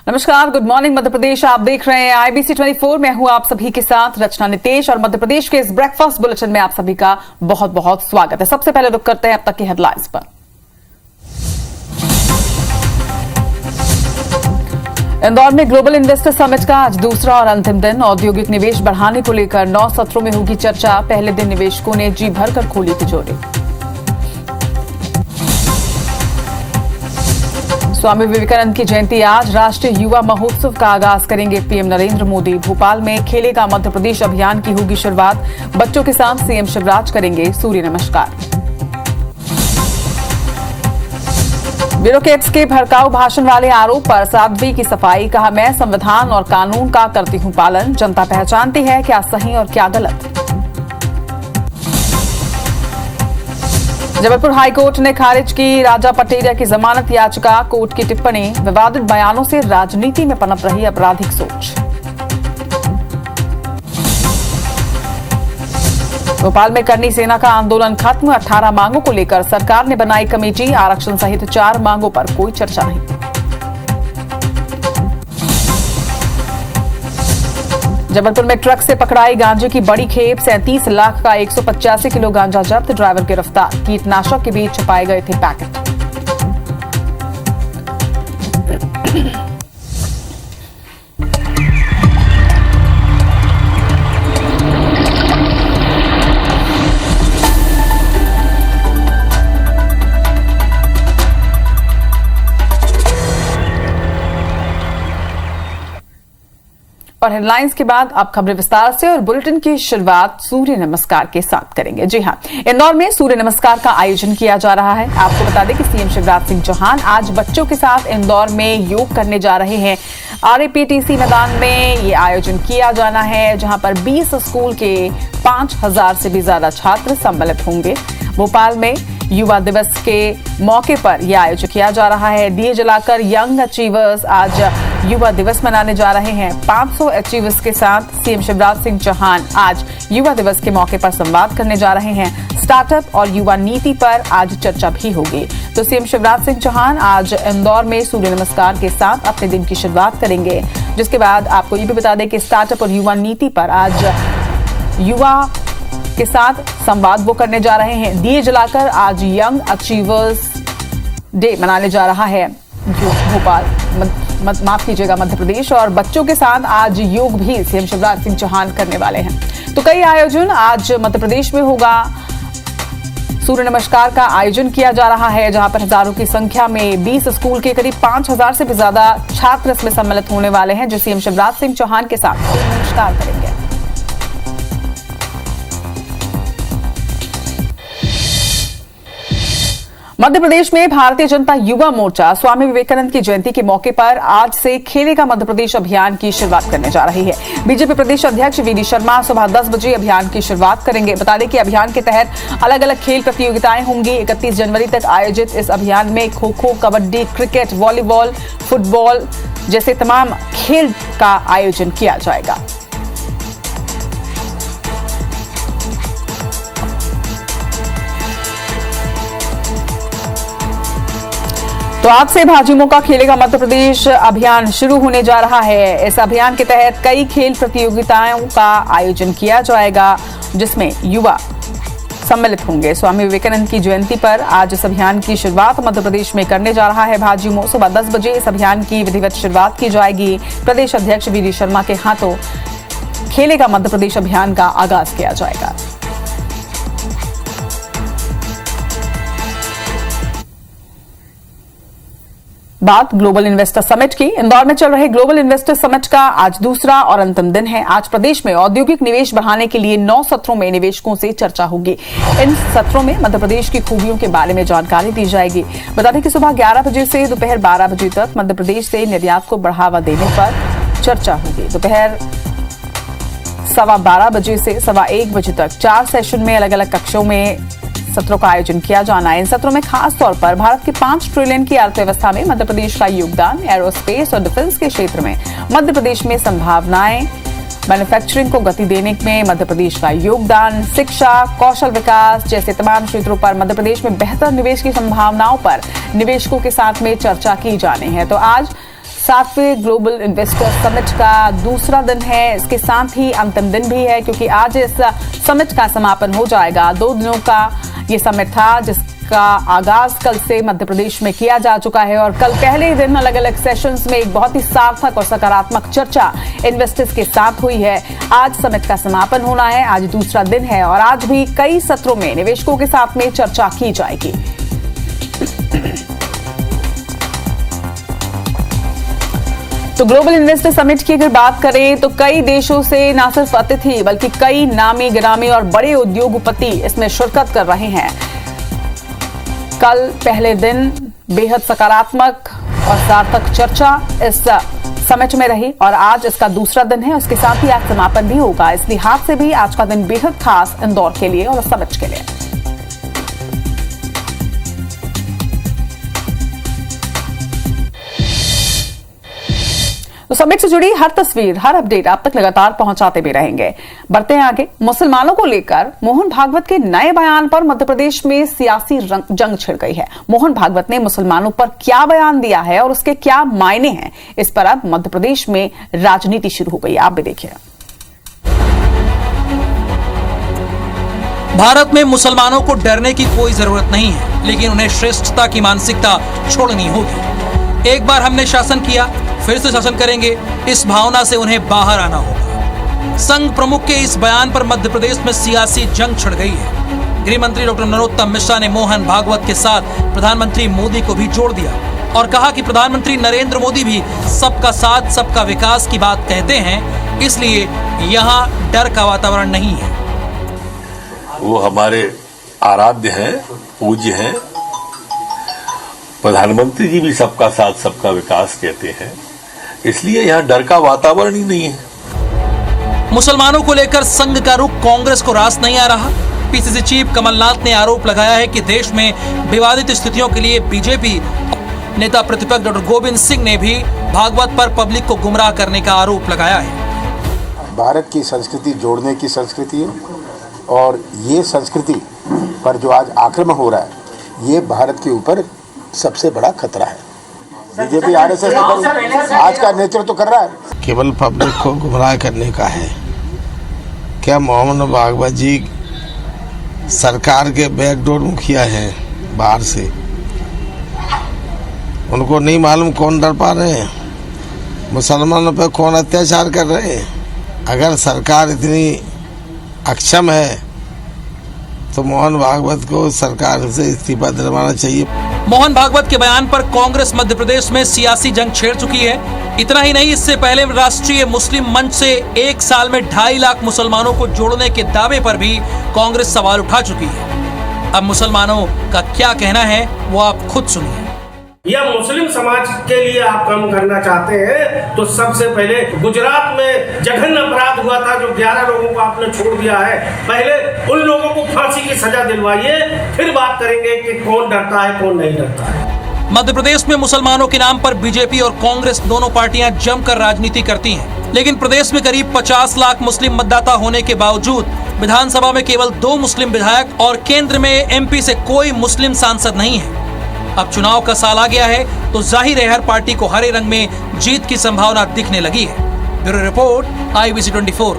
नमस्कार, good morning Madhya Pradesh. आप देख रहे हैं IBC 24। मैं हूं आप सभी के साथ रचना नितेश और मध्य प्रदेश के इस ब्रेकफास्ट बुलेटिन में आप सभी का बहुत बहुत स्वागत है। सबसे पहले रुक करते हैं अब तक की हेडलाइंस पर। इंदौर में ग्लोबल इन्वेस्टर समिट का आज दूसरा और अंतिम दिन। औद्योगिक निवेश बढ़ाने को लेकर 9 सत्रों में होगी चर्चा। पहले दिन निवेशकों ने जी भरकर खोली तिजोरी। स्वामी विवेकानंद की जयंती आज। राष्ट्रीय युवा महोत्सव का आगाज करेंगे पीएम नरेंद्र मोदी। भोपाल में खेलेगा मध्य प्रदेश अभियान की होगी शुरुआत। बच्चों के साथ सीएम शिवराज करेंगे सूर्य नमस्कार। ब्यूरोक्रेट्स के भड़काऊ भाषण वाले आरोप पर साध्वी की सफाई। कहा, मैं संविधान और कानून का करती हूं पालन। जनता पहचानती है क्या सही और क्या गलत। जबलपुर हाईकोर्ट ने खारिज की राजा पटेरिया की जमानत याचिका। कोर्ट की टिप्पणी, विवादित बयानों से राजनीति में पनप रही आपराधिक सोच। भोपाल में करनी सेना का आंदोलन खत्म। 18 मांगों को लेकर सरकार ने बनाई कमेटी। आरक्षण सहित 4 मांगों पर कोई चर्चा नहीं। जबलपुर में ट्रक से पकड़ाई गांजे की बड़ी खेप। 37 लाख का 185 किलो गांजा जब्त। ड्राइवर गिरफ्तार। कीटनाशक के बीच छुपाए गए थे पैकेट। और हेडलाइंस के बाद अब खबरें विस्तार से। और बुलेटिन की शुरुआत सूर्य नमस्कार के साथ करेंगे। जी हां, इंदौर में सूर्य नमस्कार का आयोजन किया जा रहा है। आपको बता दें कि सीएम शिवराज सिंह चौहान आज बच्चों के साथ इंदौर में योग करने जा रहे हैं। RAPTC मैदान में ये आयोजन किया जाना है, जहां पर 20 स्कूल के 5000 से भी ज्यादा छात्र सम्मिलित होंगे। भोपाल में युवा दिवस के मौके पर यह आयोजन किया जा रहा है। दिए जलाकर यंग अचीवर्स आज युवा दिवस मनाने जा रहे हैं। 500 अचीवर्स के साथ सीएम शिवराज सिंह चौहान आज युवा दिवस के मौके पर संवाद करने जा रहे हैं। स्टार्टअप और युवा नीति पर आज चर्चा भी होगी। तो सीएम शिवराज सिंह चौहान आज इंदौर में सूर्य नमस्कार के साथ अपने दिन की शुरुआत करेंगे। जिसके बाद आपको ये भी बता दें कि स्टार्टअप और युवा नीति पर आज युवा के साथ संवाद वो करने जा रहे हैं। दिए जलाकर आज यंग अचीवर्स डे मनाने जा रहा है जो भोपाल माफ कीजिएगा मध्य प्रदेश। और बच्चों के साथ आज योग भी सीएम शिवराज सिंह चौहान करने वाले हैं। तो कई आयोजन आज मध्य प्रदेश में होगा। सूर्य नमस्कार का आयोजन किया जा रहा है, जहां पर हजारों की संख्या में 20 स्कूल के करीब 5000 से भी ज्यादा छात्र इसमें सम्मिलित होने वाले हैं, जो सीएम शिवराज सिंह चौहान के साथ सूर्य नमस्कार करेंगे। मध्य प्रदेश में भारतीय जनता युवा मोर्चा स्वामी विवेकानंद की जयंती के मौके पर आज से खेलेगा मध्य प्रदेश अभियान की शुरुआत करने जा रही है। बीजेपी प्रदेश अध्यक्ष VD शर्मा सुबह 10 बजे अभियान की शुरुआत करेंगे। बता दें कि अभियान के तहत अलग अलग खेल प्रतियोगिताएं होंगी। 31 जनवरी तक आयोजित इस अभियान में kho-kho, kabaddi, cricket, volleyball, football जैसे तमाम खेल का आयोजन किया जाएगा। तो आज से भाजयुमो का खेलेगा मध्य प्रदेश अभियान शुरू होने जा रहा है। इस अभियान के तहत कई खेल प्रतियोगिताओं का आयोजन किया जाएगा, जिसमें युवा सम्मिलित होंगे। स्वामी विवेकानंद की जयंती पर आज इस अभियान की शुरुआत मध्य प्रदेश में करने जा रहा है भाजयुमो। सुबह 10 बजे इस अभियान की विधिवत शुरुआत की जाएगी। प्रदेश अध्यक्ष VD शर्मा के हाथों खेलेगा मध्य प्रदेश अभियान का आगाज किया जाएगा। बात ग्लोबल इन्वेस्टर समिट की। इंदौर में चल रहे ग्लोबल इन्वेस्टर समिट का आज दूसरा और अंतिम दिन है। आज प्रदेश में औद्योगिक निवेश बढ़ाने के लिए 9 सत्रों में निवेशकों से चर्चा होगी। इन सत्रों में मध्य प्रदेश की खूबियों के बारे में जानकारी दी जाएगी। बता दें कि सुबह 11 बजे से दोपहर 12 बजे तक मध्य प्रदेश से निर्यात को बढ़ावा देने पर चर्चा होगी। दोपहर 12:15 बजे से 1:15 बजे तक 4 सेशन में अलग अलग कक्षों में सत्रों का आयोजन किया जाना है। इन सत्रों में खास तौर पर भारत के 5 ट्रिलियन की अर्थव्यवस्था में मध्य प्रदेश का योगदान, एरोस्पेस और डिफेंस के क्षेत्र में मध्य प्रदेश में संभावनाएं, मैन्युफैक्चरिंग को गति देने में मध्य प्रदेश का योगदान, शिक्षा, कौशल विकास जैसे तमाम क्षेत्रों पर मध्य प्रदेश में बेहतर निवेश की संभावनाओं पर निवेशकों के साथ में चर्चा की जानी है। तो आज 7वें ग्लोबल इन्वेस्टर समिट का दूसरा दिन है। इसके साथ ही अंतिम दिन भी है, क्योंकि आज इस समिट का समापन हो जाएगा। 2 दिनों का ये समिट था, जिसका आगाज कल से मध्य प्रदेश में किया जा चुका है और कल पहले ही दिन अलग अलग सेशंस में एक बहुत ही सार्थक और सकारात्मक चर्चा इन्वेस्टर्स के साथ हुई है। आज समिट का समापन होना है, आज दूसरा दिन है और आज भी कई सत्रों में निवेशकों के साथ में चर्चा की जाएगी। तो ग्लोबल इन्वेस्टर समिट की अगर बात करें तो कई देशों से न सिर्फ अतिथि बल्कि कई नामी गिरामी और बड़े उद्योगपति इसमें शिरकत कर रहे हैं। कल पहले दिन बेहद सकारात्मक और सार्थक चर्चा इस समिट में रही और आज इसका दूसरा दिन है। उसके साथ ही आज समापन भी होगा। इस लिहाज से भी आज का दिन बेहद खास इंदौर के लिए और समिट के लिए। तो समिट से जुड़ी हर तस्वीर, हर अपडेट आप तक लगातार पहुंचाते भी रहेंगे। बढ़ते हैं आगे। मुसलमानों को लेकर मोहन भागवत के नए बयान पर मध्य प्रदेश में सियासी जंग छिड़ गई है। मोहन भागवत ने मुसलमानों पर क्या बयान दिया है और उसके क्या मायने हैं, इस पर अब मध्य प्रदेश में राजनीति शुरू हो गई। आप भी देखिए। भारत में मुसलमानों को डरने की कोई जरूरत नहीं है, लेकिन उन्हें श्रेष्ठता की मानसिकता छोड़नी होगी। एक बार हमने शासन किया, फिर से शासन करेंगे, इस भावना से उन्हें बाहर आना होगा। संघ प्रमुख के इस बयान पर मध्य प्रदेश में सियासी जंग छिड़ गई है। गृह मंत्री डॉक्टर नरोत्तम मिश्रा ने मोहन भागवत के साथ प्रधानमंत्री मोदी को भी जोड़ दिया और कहा कि प्रधानमंत्री नरेंद्र मोदी भी सबका साथ सबका विकास की बात कहते हैं, इसलिए यहाँ डर का वातावरण नहीं है। वो हमारे आराध्य हैं, पूज्य हैं। प्रधानमंत्री जी भी सबका साथ सबका विकास कहते हैं, इसलिए यहाँ डर का वातावरण ही नहीं है। मुसलमानों को लेकर संघ का रुख कांग्रेस को रास नहीं आ रहा। पीसीसी चीफ कमलनाथ ने आरोप लगाया है कि देश में विवादित स्थितियों के लिए बीजेपी नेता प्रतिपक्ष डॉक्टर गोविंद सिंह ने भी भागवत पर पब्लिक को गुमराह करने का आरोप लगाया है। भारत की संस्कृति जोड़ने की संस्कृति है और ये संस्कृति पर जो आज आक्रमण हो रहा है, ये भारत के ऊपर सबसे बड़ा खतरा है। बीजेपी आरएसएस आज का नेतृत्व कर रहा है, केवल पब्लिक को गुमराह करने का है। क्या मोहन भागवत जी सरकार के बैकडोर मुखिया हैं बाहर से? उनको नहीं मालूम कौन डर पा रहे हैं, मुसलमानों पर कौन अत्याचार कर रहे हैं। अगर सरकार इतनी अक्षम है तो मोहन भागवत को सरकार से इस्तीफा दिलवाना चाहिए। मोहन भागवत के बयान पर कांग्रेस मध्य प्रदेश में सियासी जंग छेड़ चुकी है। इतना ही नहीं, इससे पहले राष्ट्रीय मुस्लिम मंच से 1 साल में 2.5 लाख मुसलमानों को जोड़ने के दावे पर भी कांग्रेस सवाल उठा चुकी है। अब मुसलमानों का क्या कहना है वो आप खुद सुनिए। या मुस्लिम समाज के लिए आप काम करना चाहते हैं तो सबसे पहले गुजरात में जघन्य अपराध हुआ था, जो 11 लोगों को आपने छोड़ दिया है, पहले उन लोगों को फांसी की सजा दिलवाइए, फिर बात करेंगे कि कौन डरता है कौन नहीं डरता है। मध्य प्रदेश में मुसलमानों के नाम पर बीजेपी और कांग्रेस दोनों पार्टियां जमकर राजनीति करती हैं, लेकिन प्रदेश में करीब 50 लाख मुस्लिम मतदाता होने के बावजूद विधानसभा में केवल 2 मुस्लिम विधायक और केंद्र में एमपी से कोई मुस्लिम सांसद नहीं है। अब चुनाव का साल आ गया है तो जाहिर है हर पार्टी को हरे रंग में जीत की संभावना दिखने लगी है। Bureau report, IBC 24।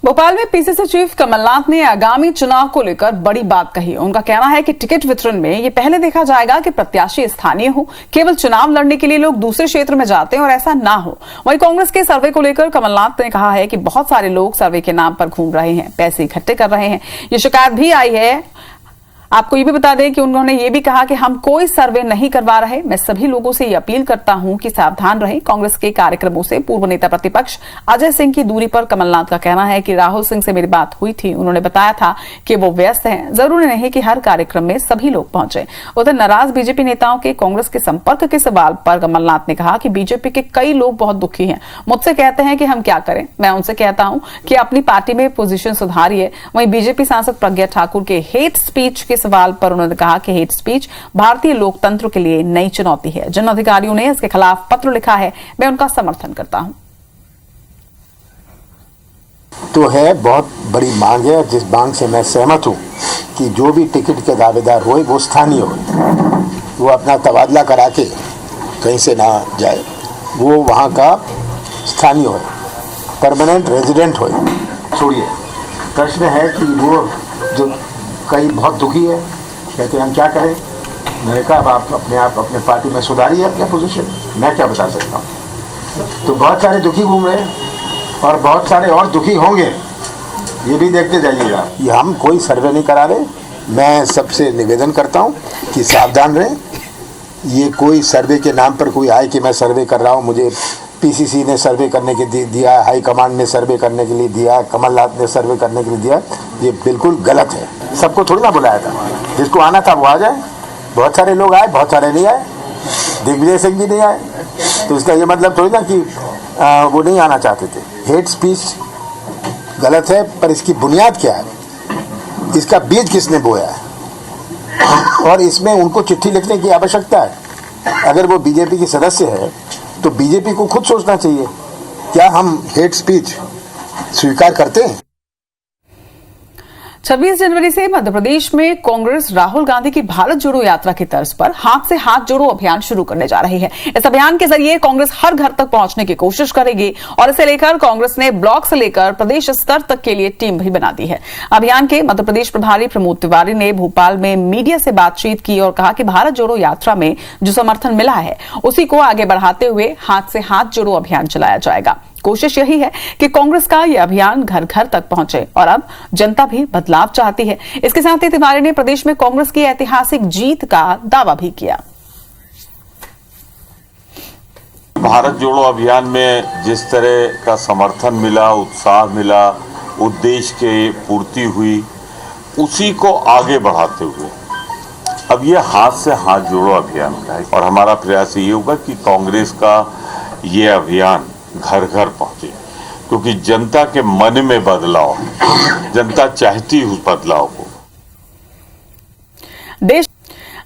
भोपाल में पीसीसी चीफ कमलनाथ ने आगामी चुनाव को लेकर बड़ी बात कही। उनका कहना है कि टिकट वितरण में ये पहले देखा जाएगा कि प्रत्याशी स्थानीय हो, केवल चुनाव लड़ने के लिए लोग दूसरे क्षेत्र में जाते हैं और ऐसा ना हो। वहीं कांग्रेस के सर्वे को लेकर कमलनाथ ने कहा है कि बहुत सारे लोग सर्वे के नाम पर घूम रहे हैं, पैसे इकट्ठे कर रहे हैं। ये शिकायत भी आई है। आपको ये भी बता दें कि उन्होंने ये भी कहा कि हम कोई सर्वे नहीं करवा रहे। मैं सभी लोगों से ये अपील करता हूं कि सावधान रहें। कांग्रेस के कार्यक्रमों से पूर्व नेता प्रतिपक्ष अजय सिंह की दूरी पर कमलनाथ का कहना है कि राहुल सिंह से मेरी बात हुई थी, उन्होंने बताया था कि वो व्यस्त हैं, जरूरी नहीं कि हर कार्यक्रम में सभी लोग पहुंचे। उधर नाराज बीजेपी नेताओं के कांग्रेस के संपर्क के सवाल पर कमलनाथ ने कहा कि बीजेपी के कई लोग बहुत दुखी हैं, मुझसे कहते हैं कि हम क्या करें। मैं उनसे कहता हूं कि अपनी पार्टी में पोजीशन सुधारिए। वहीं बीजेपी सांसद प्रज्ञा ठाकुर के हेट स्पीच के सवाल पर उन्होंने कहा कि हेट स्पीच भारतीय लोकतंत्र के लिए नई चुनौती है। जिन अधिकारियों ने इसके खिलाफ पत्र लिखा है, मैं उनका समर्थन करता हूं। तो है बहुत बड़ी मांग है, जिस मांग से मैं सहमत हूं कि जो भी टिकट के दावेदार होए वो स्थानीय हो। वो अपना तबादला करा के कहीं से ना जाए, वो वहाँ का स्थानीय हो, परमानेंट रेजिडेंट हो। छोड़िए, प्रश्न है कि वो जो कई बहुत दुखी है, कहते हैं हम क्या करें। मैंने कहा अब आप अपने पार्टी में सुधारिए अपने पोजीशन, मैं क्या बता सकता हूँ। तो बहुत सारे दुखी घूम रहे हैं और बहुत सारे और दुखी होंगे, ये भी देखते जाइएगा। ये हम कोई सर्वे नहीं करा रहे। मैं सबसे निवेदन करता हूँ कि सावधान रहें। ये कोई सर्वे के नाम पर कोई आए कि मैं सर्वे कर रहा हूँ, मुझे पीसीसी ने सर्वे करने के दिया, हाई कमांड ने सर्वे करने के लिए दिया, कमलनाथ ने सर्वे करने के लिए दिया, ये बिल्कुल गलत है। सबको थोड़ी ना बुलाया था, जिसको आना था वो आ जाए। बहुत सारे लोग आए, बहुत सारे नहीं आए। दिग्विजय सिंह जी नहीं आए, तो इसका ये मतलब थोड़ी ना कि वो नहीं आना चाहते थे। हेट स्पीच गलत है, पर इसकी बुनियाद क्या है, इसका बीज किसने बोया है, और इसमें उनको चिट्ठी लिखने की आवश्यकता है। अगर वो बीजेपी की सदस्य है तो बीजेपी को खुद सोचना चाहिए, क्या हम हेट स्पीच स्वीकार करते हैं। 26 जनवरी से मध्य प्रदेश में कांग्रेस राहुल गांधी की भारत जोड़ो यात्रा की तर्ज पर हाथ से हाथ जोड़ो अभियान शुरू करने जा रही है। इस अभियान के जरिए कांग्रेस हर घर तक पहुंचने की कोशिश करेगी और इसे लेकर कांग्रेस ने ब्लॉक से लेकर प्रदेश स्तर तक के लिए टीम भी बना दी है। अभियान के मध्य प्रदेश प्रभारी प्रमोद तिवारी ने भोपाल में मीडिया से बातचीत की और कहा कि भारत जोड़ो यात्रा में जो समर्थन मिला है उसी को आगे बढ़ाते हुए हाथ से हाथ जोड़ो अभियान चलाया जाएगा। कोशिश यही है कि कांग्रेस का यह अभियान घर घर तक पहुंचे और अब जनता भी बदलाव चाहती है। इसके साथ ही तिवारी ने प्रदेश में कांग्रेस की ऐतिहासिक जीत का दावा भी किया। भारत जोड़ो अभियान में जिस तरह का समर्थन मिला, उत्साह मिला, उद्देश्य के पूर्ति हुई, उसी को आगे बढ़ाते हुए अब ये हाथ से हाथ जोड़ो अभियान का है और हमारा प्रयास ये होगा कि कांग्रेस का ये अभियान घर घर पहुंचे, क्योंकि जनता के मन में बदलाव है, जनता चाहती है उस बदलाव को।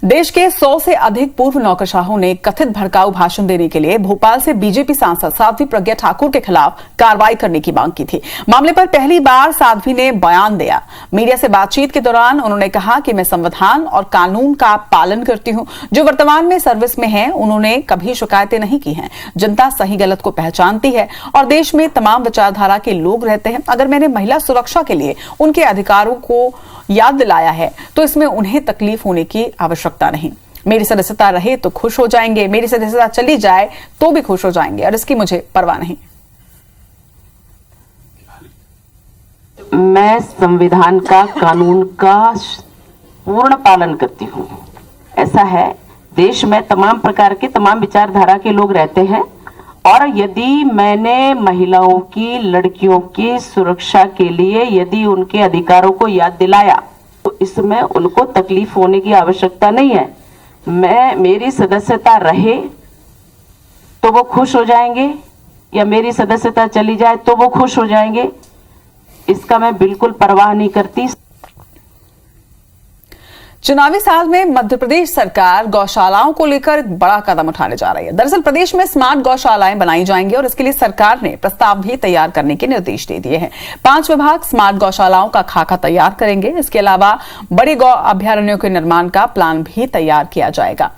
देश के 100 से अधिक पूर्व नौकरशाहों ने कथित भड़काऊ भाषण देने के लिए भोपाल से बीजेपी सांसद साध्वी प्रज्ञा ठाकुर के खिलाफ कार्रवाई करने की मांग की थी। मामले पर पहली बार साध्वी ने बयान दिया। मीडिया से बातचीत के दौरान उन्होंने कहा कि मैं संविधान और कानून का पालन करती हूं। जो वर्तमान में सर्विस में हैं, उन्होंने कभी शिकायतें नहीं की हैं। जनता सही गलत को पहचानती है और देश में तमाम विचारधारा के लोग रहते हैं। अगर मैंने महिला सुरक्षा के लिए उनके अधिकारों को याद दिलाया है तो इसमें उन्हें तकलीफ होने की आवश्यकता नहीं। मेरी सदस्यता रहे तो खुश हो जाएंगे, मेरी सदस्यता चली जाए तो भी खुश हो जाएंगे और इसकी मुझे परवाह नहीं। मैं संविधान का, कानून का पूर्ण पालन करती हूँ। ऐसा है, देश में तमाम प्रकार के, तमाम विचारधारा के लोग रहते हैं और यदि मैंने महिलाओं की, लड़कियों की सुरक्षा के लिए यदि उनके अधिकारों को याद दिलाया तो इसमें उनको तकलीफ होने की आवश्यकता नहीं है। मेरी सदस्यता रहे तो वो खुश हो जाएंगे या मेरी सदस्यता चली जाए तो वो खुश हो जाएंगे, इसका मैं बिल्कुल परवाह नहीं करती। चुनावी साल में मध्य प्रदेश सरकार गौशालाओं को लेकर एक बड़ा कदम उठाने जा रही है। दरअसल प्रदेश में स्मार्ट गौशालाएं बनाई जाएंगी और इसके लिए सरकार ने प्रस्ताव भी तैयार करने के निर्देश दे दिए हैं। 5 विभाग स्मार्ट गौशालाओं का खाका तैयार करेंगे। इसके अलावा बड़े गौ अभ्यारण्यों के निर्माण का प्लान भी तैयार किया जाएगा।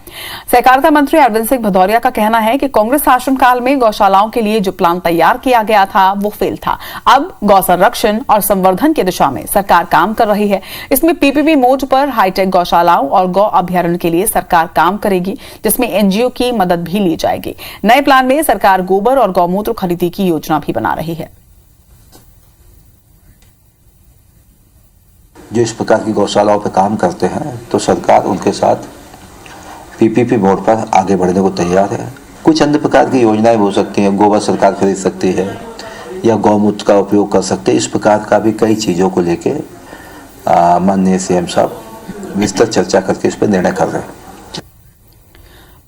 सहकारिता मंत्री अरविंद सिंह भदौरिया का कहना है कि कांग्रेस शासनकाल में गौशालाओं के लिए जो प्लान तैयार किया गया था वो फेल था। अब गौ संरक्षण और संवर्धन की दिशा में सरकार काम कर रही है। इसमें पीपीपी मोड पर हाईटेक गौशालाओं और गौ अभ्यारण्य के लिए सरकार काम करेगी, जिसमें एनजीओ की मदद भी ली जाएगी। नए प्लान में सरकार गोबर और गौमूत्र खरीदी की योजना भी बना रही है। जो इस प्रकार की गौशालाओं पर काम करते हैं तो सरकार उनके साथ पीपीपी मोड पर आगे बढ़ने को तैयार है। कुछ अन्य प्रकार की योजनाएं हो सकती हैं, गोबर सरकार खरीद सकती है या गौमूत्र का उपयोग कर सकते हैं। इस प्रकार का भी कई चीज़ों को लेके माननीय सीएम साहब विस्तृत चर्चा करके इस पर निर्णय कर रहे हैं।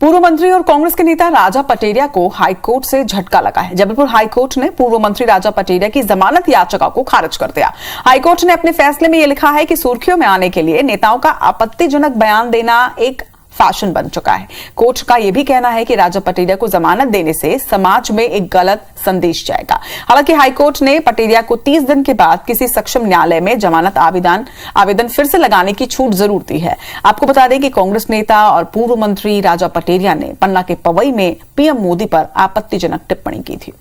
पूर्व मंत्री और कांग्रेस के नेता राजा पटेरिया को हाईकोर्ट से झटका लगा है। जबलपुर हाईकोर्ट ने पूर्व मंत्री राजा पटेरिया की जमानत याचिका को खारिज कर दिया। हाईकोर्ट ने अपने फैसले में यह लिखा है कि सुर्खियों में आने के लिए नेताओं का आपत्तिजनक बयान देना एक फैशन बन चुका है। कोर्ट का यह भी कहना है कि राजा पटेरिया को जमानत देने से समाज में एक गलत संदेश जाएगा। हालांकि हाईकोर्ट ने पटेरिया को 30 दिन के बाद किसी सक्षम न्यायालय में जमानत आवेदन फिर से लगाने की छूट जरूर दी है। आपको बता दें कि कांग्रेस नेता और पूर्व मंत्री राजा पटेरिया ने पन्ना के पवई में पीएम मोदी पर आपत्तिजनक टिप्पणी की थी।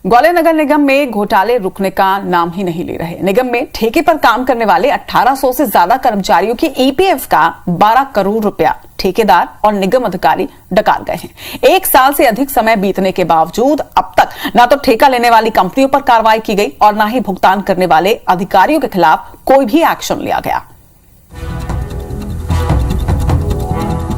ग्वालियर नगर निगम में घोटाले रुकने का नाम ही नहीं ले रहे। निगम में ठेके पर काम करने वाले 1800 से ज्यादा कर्मचारियों की ईपीएफ का 12 करोड़ रुपया ठेकेदार और निगम अधिकारी डकार गए हैं। 1 साल से अधिक समय बीतने के बावजूद अब तक न तो ठेका लेने वाली कंपनियों पर कार्रवाई की गई और न ही भुगतान करने वाले अधिकारियों के खिलाफ कोई भी एक्शन लिया गया।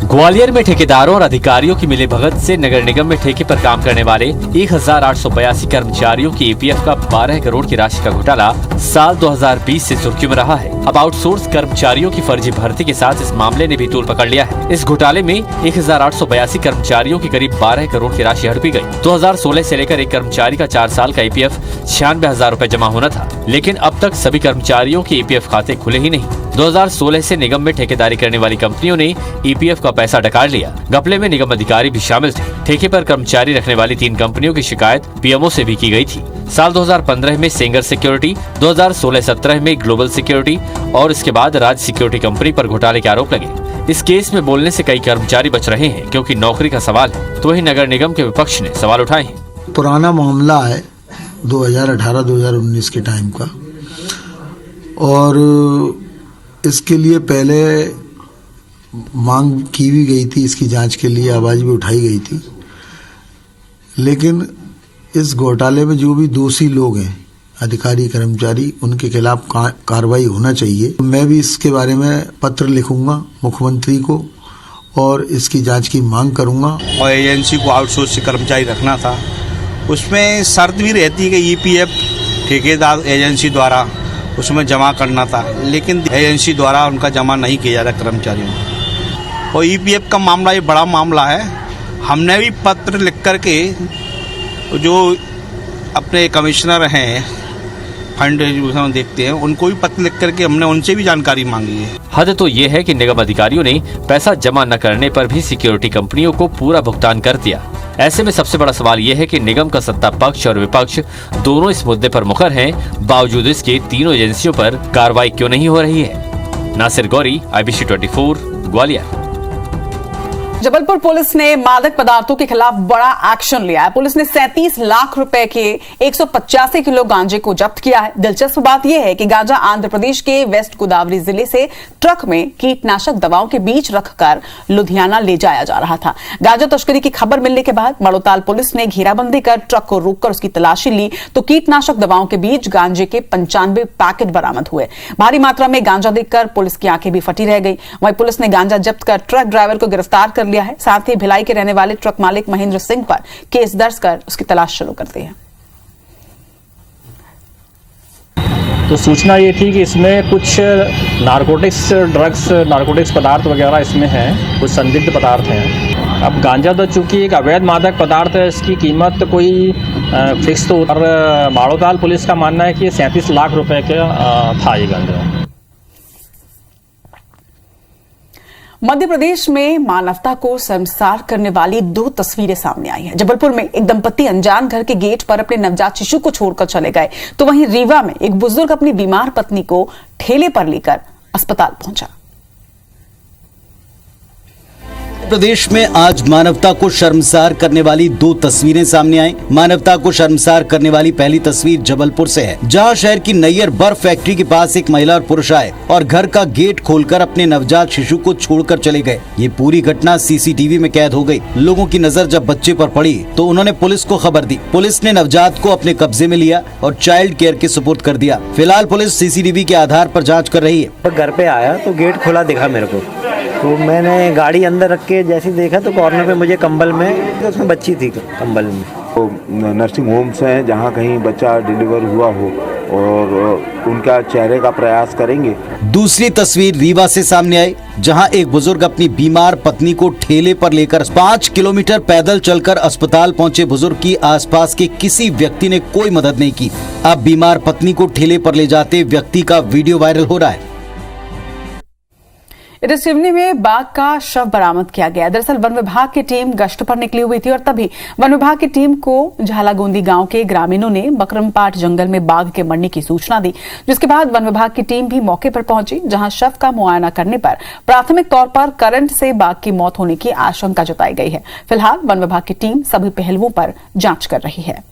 ग्वालियर में ठेकेदारों और अधिकारियों की मिलीभगत से नगर निगम में ठेके पर काम करने वाले 1882 कर्मचारियों की ईपीएफ का 12 करोड़ की राशि का घोटाला साल 2020 से सुर्खियों में रहा है। अब आउटसोर्स कर्मचारियों की फर्जी भर्ती के साथ इस मामले ने भी तूल पकड़ लिया है। इस घोटाले में 1882 कर्मचारियों की करीब 12 करोड़ की राशि हड़पी गई। 2016 से लेकर एक कर्मचारी का 4 साल का ईपीएफ 96,000 रूपए जमा होना था, लेकिन अब तक सभी कर्मचारियों के ईपीएफ खाते खुले ही नहीं। 2016 से निगम में ठेकेदारी करने वाली कंपनियों ने ईपीएफ का पैसा डकार लिया। घपले में निगम अधिकारी भी शामिल थे। ठेके पर कर्मचारी रखने वाली 3 कंपनियों की शिकायत पीएमओ से भी की गई थी। साल 2015 में सेंगर सिक्योरिटी, 2016-17 में ग्लोबल सिक्योरिटी और इसके बाद राज सिक्योरिटी कंपनी पर घोटाले के आरोप लगे। इस केस में बोलने से कई कर्मचारी बच रहे हैं क्योंकि नौकरी का सवाल है, तो वही नगर निगम के विपक्ष ने सवाल उठाए हैं। पुराना मामला है 2018-2019 के टाइम का, और इसके लिए पहले मांग की भी गई थी, इसकी जांच के लिए आवाज भी उठाई गई थी, लेकिन इस घोटाले में जो भी दोषी लोग हैं, अधिकारी कर्मचारी, उनके खिलाफ कार्रवाई होना चाहिए। मैं भी इसके बारे में पत्र लिखूंगा मुख्यमंत्री को और इसकी जांच की मांग करूंगा। और एजेंसी को आउटसोर्स से कर्मचारी रखना था, उसमें शर्त भी रहती है कि ईपीएफ ठेकेदार एजेंसी द्वारा उसमें जमा करना था, लेकिन एजेंसी द्वारा उनका जमा नहीं किया जा रहा कर्मचारियों को। और ईपीएफ का मामला ये बड़ा मामला है। हमने भी पत्र लिख करके जो अपने कमिश्नर हैं फंड एजुकेशन देखते हैं, उनको भी पत्र लिख करके हमने उनसे भी जानकारी मांगी है। हद तो ये है कि निगम अधिकारियों ने पैसा जमा न करने पर भी सिक्योरिटी कंपनियों को पूरा भुगतान कर दिया। ऐसे में सबसे बड़ा सवाल यह है कि निगम का सत्ता पक्ष और विपक्ष दोनों इस मुद्दे पर मुखर हैं, बावजूद इसके तीनों एजेंसियों पर कार्रवाई क्यों नहीं हो रही है। नासिर गौरी, IBC 24, ग्वालियर। जबलपुर पुलिस ने मादक पदार्थों के खिलाफ बड़ा एक्शन लिया है। पुलिस ने 37 लाख रुपए के 185 किलो गांजे को जब्त किया है। दिलचस्प बात यह है कि गांजा आंध्र प्रदेश के वेस्ट गोदावरी जिले से ट्रक में कीटनाशक दवाओं के बीच रखकर लुधियाना ले जाया जा रहा था। गांजा तस्करी की खबर मिलने के बाद मड़ोताल पुलिस ने घेराबंदी कर ट्रक को रोककर उसकी तलाशी ली तो कीटनाशक दवाओं के बीच गांजे के 95 पैकेट बरामद हुए। भारी मात्रा में गांजा देखकर पुलिस की आंखें भी फटी रह गई। वहीं पुलिस ने गांजा जब्त कर ट्रक ड्राइवर को गिरफ्तार कर लिया है। साथ ही भिलाई के रहने वाले ट्रक मालिक महेंद्र सिंह पर केस दर्ज कर उसकी तलाश शुरू कर दी है। तो सूचना ये थी कि इसमें कुछ नारकोटिक्स पदार्थ वगैरह इसमें हैं, कुछ संदिग्ध पदार्थ हैं। अब गांजा तो चूंकि एक अवैध मादक पदार्थ है, इसकी कीमत तो कोई फिक्स तो, और माड़ोताल पुलिस का मानना है कि ये 37 लाख रुपए का था ये गांजा। मध्य प्रदेश में मानवता को शर्मसार करने वाली 2 तस्वीरें सामने आई हैं। जबलपुर में एक दंपति अनजान घर के गेट पर अपने नवजात शिशु को छोड़कर चले गए, तो वहीं रीवा में एक बुजुर्ग अपनी बीमार पत्नी को ठेले पर लेकर अस्पताल पहुंचा। प्रदेश में आज मानवता को शर्मसार करने वाली 2 तस्वीरें सामने आई। मानवता को शर्मसार करने वाली पहली तस्वीर जबलपुर से है, जहां शहर की नैयर बर्फ फैक्ट्री के पास एक महिला और पुरुष आए और घर का गेट खोलकर अपने नवजात शिशु को छोड़कर चले गए। ये पूरी घटना सीसीटीवी में कैद हो गई। लोगों की नजर जब बच्चे पर पड़ी तो उन्होंने पुलिस को खबर दी। पुलिस ने नवजात को अपने कब्जे में लिया और चाइल्ड केयर के सुपुर्द कर दिया। फिलहाल पुलिस सीसीटीवी के आधार पर जाँच कर रही है। घर पे आया तो गेट खुला दिखा मेरे को, तो मैंने गाड़ी अंदर रख के जैसे देखा तो कॉर्नर पे मुझे कंबल में, तो उसमें बच्ची थी कंबल में। तो नर्सिंग होम्स हैं जहाँ कहीं बच्चा डिलीवर हुआ हो और उनका चेहरे का प्रयास करेंगे। दूसरी तस्वीर रीवा से सामने आई, जहां एक बुजुर्ग अपनी बीमार पत्नी को ठेले पर लेकर 5 किलोमीटर पैदल चलकर अस्पताल पहुंचे। बुजुर्ग की आसपास के किसी व्यक्ति ने कोई मदद नहीं की। अब बीमार पत्नी को ठेले पर ले जाते व्यक्ति का वीडियो वायरल हो रहा है। इधर सिवनी में बाघ का शव बरामद किया गया। दरअसल वन विभाग की टीम गश्त पर निकली हुई थी और तभी वन विभाग की टीम को झालागोंदी गांव के ग्रामीणों ने बकरमपाट जंगल में बाघ के मरने की सूचना दी, जिसके बाद वन विभाग की टीम भी मौके पर पहुंची, जहां शव का मुआयना करने पर प्राथमिक तौर पर करंट से बाघ की मौत होने की आशंका जताई गई है। फिलहाल वन विभाग की टीम सभी पहलुओं पर जांच कर रही है।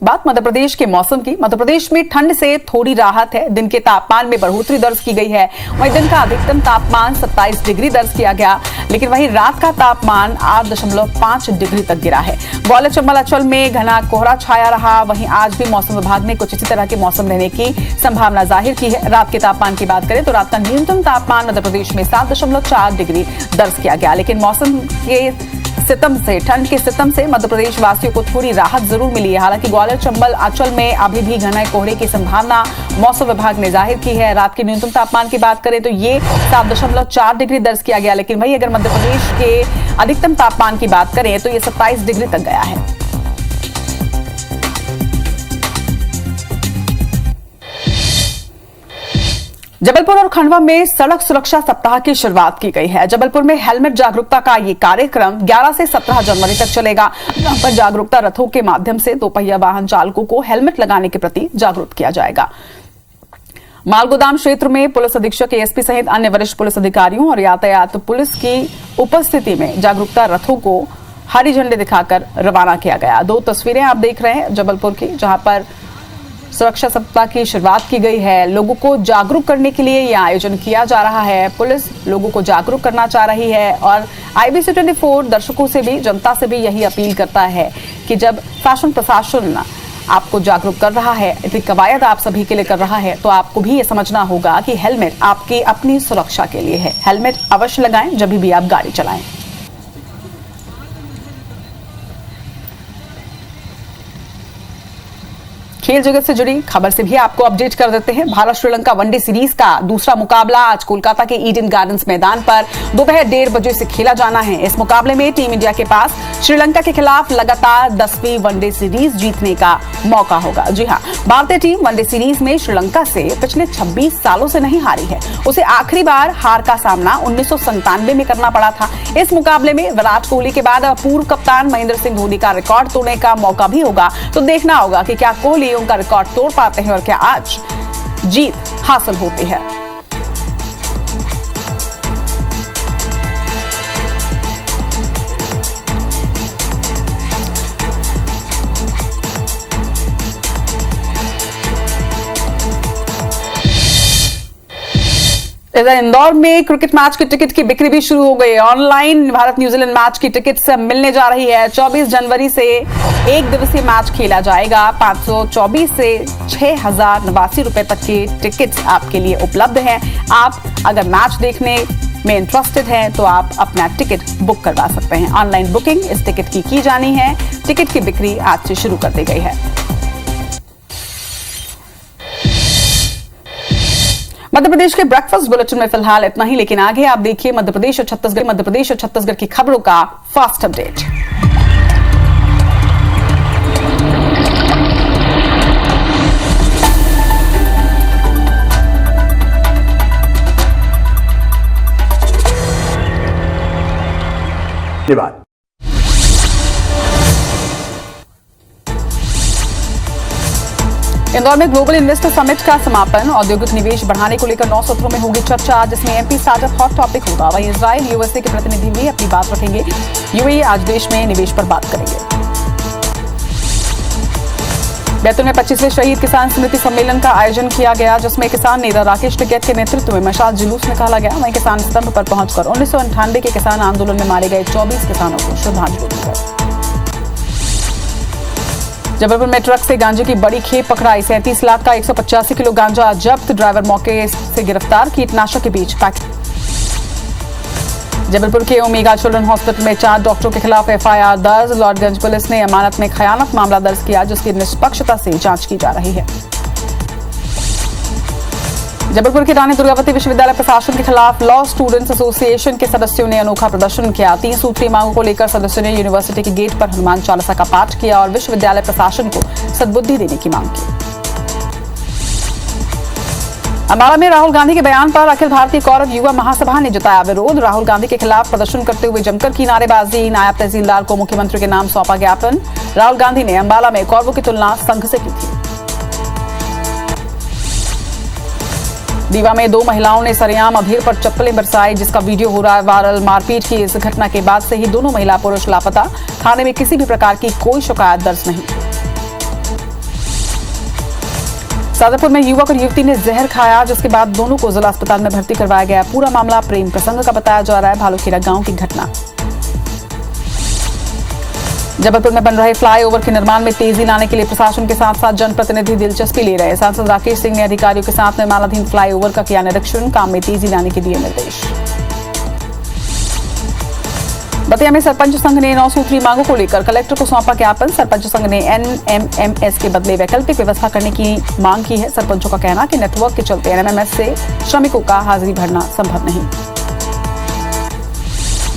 बात मध्य प्रदेश के मौसम की। मध्य प्रदेश में ठंड से थोड़ी राहत है। दिन के तापमान में बढ़ोतरी दर्ज की गई है। वहीं दिन का अधिकतम तापमान 27 डिग्री दर्ज किया गया, लेकिन वहीं रात का तापमान 8.5 डिग्री तक गिरा है। ग्वालियर चंबल अंचल में घना कोहरा छाया रहा। वहीं आज भी मौसम विभाग ने कुछ इसी तरह के मौसम रहने की संभावना जाहिर की है। रात के तापमान की बात करें तो रात का न्यूनतम तापमान मध्य प्रदेश में 7.4 डिग्री दर्ज किया गया, लेकिन मौसम के सितम से, ठंड के सितम से मध्य प्रदेश वासियों को थोड़ी राहत जरूर मिली है। हालांकि ग्वालियर चंबल अंचल में अभी भी घने कोहरे की संभावना मौसम विभाग ने जाहिर की है। रात के न्यूनतम तापमान की बात करें तो ये 7.4 डिग्री दर्ज किया गया, लेकिन वहीं अगर मध्य प्रदेश के अधिकतम तापमान की बात करें तो ये 27 डिग्री तक गया है। जबलपुर और खंडवा में सड़क सुरक्षा सप्ताह की शुरुआत की गई है। जबलपुर में हेलमेट जागरूकता का ये कार्यक्रम 11 से 17 जनवरी तक चलेगा। यहाँ पर जागरूकता रथों के माध्यम से दोपहिया वाहन चालकों को हेलमेट लगाने के प्रति जागरूक किया जाएगा। मालगोदाम क्षेत्र में पुलिस अधीक्षक एएसपी सहित अन्य वरिष्ठ पुलिस अधिकारियों और यातायात पुलिस की उपस्थिति में जागरूकता रथों को हरी झंडी दिखाकर रवाना किया गया। 2 तस्वीरें आप देख रहे हैं जबलपुर की, जहां पर सुरक्षा सप्ताह की शुरुआत की गई है। लोगों को जागरूक करने के लिए यह आयोजन किया जा रहा है। पुलिस लोगों को जागरूक करना चाह रही है और IBC 24 दर्शकों से भी, जनता से भी यही अपील करता है कि जब शासन प्रशासन आपको जागरूक कर रहा है, इतनी कवायद आप सभी के लिए कर रहा है, तो आपको भी ये समझना होगा कि हेलमेट आपकी अपनी सुरक्षा के लिए है। हेलमेट अवश्य लगाएं जब भी आप गाड़ी चलाएं। खेल जगत से जुड़ी खबर से भी आपको अपडेट कर देते हैं। भारत श्रीलंका वनडे सीरीज का दूसरा मुकाबला आज कोलकाता के ईडन गार्डन्स मैदान पर दोपहर 1:30 बजे से खेला जाना है। इस मुकाबले में टीम इंडिया के पास श्रीलंका के खिलाफ लगातार 10वीं वनडे सीरीज जीतने का मौका होगा। जी हां, भारतीय टीम वनडे सीरीज में श्रीलंका से पिछले 26 सालों से नहीं हारी है। उसे आखिरी बार हार का सामना 1997 में करना पड़ा था। इस मुकाबले में विराट कोहली के बाद पूर्व कप्तान महेंद्र सिंह धोनी का रिकॉर्ड तोड़ने का मौका भी होगा। तो देखना होगा कि क्या कोहली उनका रिकॉर्ड तोड़ पाते हैं और क्या आज जीत हासिल होती है। इधर इंदौर में क्रिकेट मैच की टिकट की बिक्री भी शुरू हो गई है। ऑनलाइन भारत न्यूजीलैंड मैच की टिकट से मिलने जा रही है। 24 जनवरी से 1 दिवसीय मैच खेला जाएगा। 524 से 6,089 रुपए तक की टिकट्स आपके लिए उपलब्ध हैं। आप अगर मैच देखने में इंटरेस्टेड हैं तो आप अपना टिकट बुक करवा सकते हैं। ऑनलाइन बुकिंग इस टिकट की जानी है। टिकट की बिक्री आज से शुरू कर दी गई है। मध्य प्रदेश के ब्रेकफास्ट बुलेटिन में फिलहाल इतना ही, लेकिन आगे आप देखिए मध्य प्रदेश और छत्तीसगढ़ की खबरों का फास्ट अपडेट। धन्यवाद। इंदौर में ग्लोबल इन्वेस्टर समिट का समापन। औद्योगिक निवेश बढ़ाने को लेकर 9 सत्रों में होगी चर्चा, जिसमें एमपी स्टार्टअप हॉट टॉपिक होगा। वहीं इजराइल यूएसए के प्रतिनिधि भी अपनी बात रखेंगे। यूएई आज देश में निवेश पर बात करेंगे। बैतूल में 25वें शहीद किसान स्मृति सम्मेलन का आयोजन किया गया, जिसमें किसान नेता राकेश टिकैत के नेतृत्व में मशाल जुलूस निकाला गया। वहीं किसान स्तंभ पर पहुंचकर 1998 के किसान आंदोलन में मारे गए 24 किसानों को श्रद्धांजलि दी गई। जबलपुर में ट्रक से गांजे की बड़ी खेप पकड़ाई। 37 लाख का 185 किलो गांजा जब्त। ड्राइवर मौके से गिरफ्तार। कीटनाशक के बीच पैक। जबलपुर के ओमेगा चिल्ड्रन हॉस्पिटल में 4 डॉक्टरों के खिलाफ एफआईआर दर्ज। लॉर्डगंज पुलिस ने अमानत में खयानत मामला दर्ज किया, जिसकी निष्पक्षता से जांच की जा रही है। जबलपुर के रानी दुर्गावती विश्वविद्यालय प्रशासन के खिलाफ लॉ स्टूडेंट्स एसोसिएशन के सदस्यों ने अनोखा प्रदर्शन किया। 3 सूत्रीय मांगों को लेकर सदस्यों ने यूनिवर्सिटी के गेट पर हनुमान चालीसा का पाठ किया और विश्वविद्यालय प्रशासन को सद्बुद्धि देने की मांग की। अम्बाला में राहुल गांधी के बयान पर अखिल भारतीय कौरव युवा महासभा ने जताया विरोध। राहुल गांधी के खिलाफ प्रदर्शन करते हुए जमकर की नारेबाजी। नायब तहसीलदार को मुख्यमंत्री के नाम सौंपा ज्ञापन। राहुल गांधी ने अम्बाला में कौरवों की तुलना संघ से की थी। रीवा में 2 महिलाओं ने सरेआम अधेड़ पर चप्पलें बरसाई, जिसका वीडियो हो रहा है वायरल। मारपीट की इस घटना के बाद से ही दोनों महिला पुरुष लापता। थाने में किसी भी प्रकार की कोई शिकायत दर्ज नहीं। सादरपुर में युवक और युवती ने जहर खाया, जिसके बाद दोनों को जिला अस्पताल में भर्ती करवाया गया। पूरा मामला प्रेम प्रसंग का बताया जा रहा है। भालूखेड़ा गांव की घटना। जबलपुर में बन रहे फ्लाईओवर के निर्माण में तेजी लाने के लिए प्रशासन के साथ साथ जनप्रतिनिधि दिलचस्पी ले रहे हैं। सांसद राकेश सिंह ने अधिकारियों के साथ निर्माणाधीन फ्लाईओवर का किया निरीक्षण। काम में तेजी लाने के दिए निर्देश। बतिया में सरपंच संघ ने 9 सूत्रीय मांगों को लेकर कलेक्टर को सौंपा ज्ञापन। सरपंच संघ ने एनएमएमएस के बदले वैकल्पिक व्यवस्था करने की मांग की है। सरपंचों का कहना कि नेटवर्क के चलते एनएमएमएस से श्रमिकों का हाजिरी भरना संभव नहीं।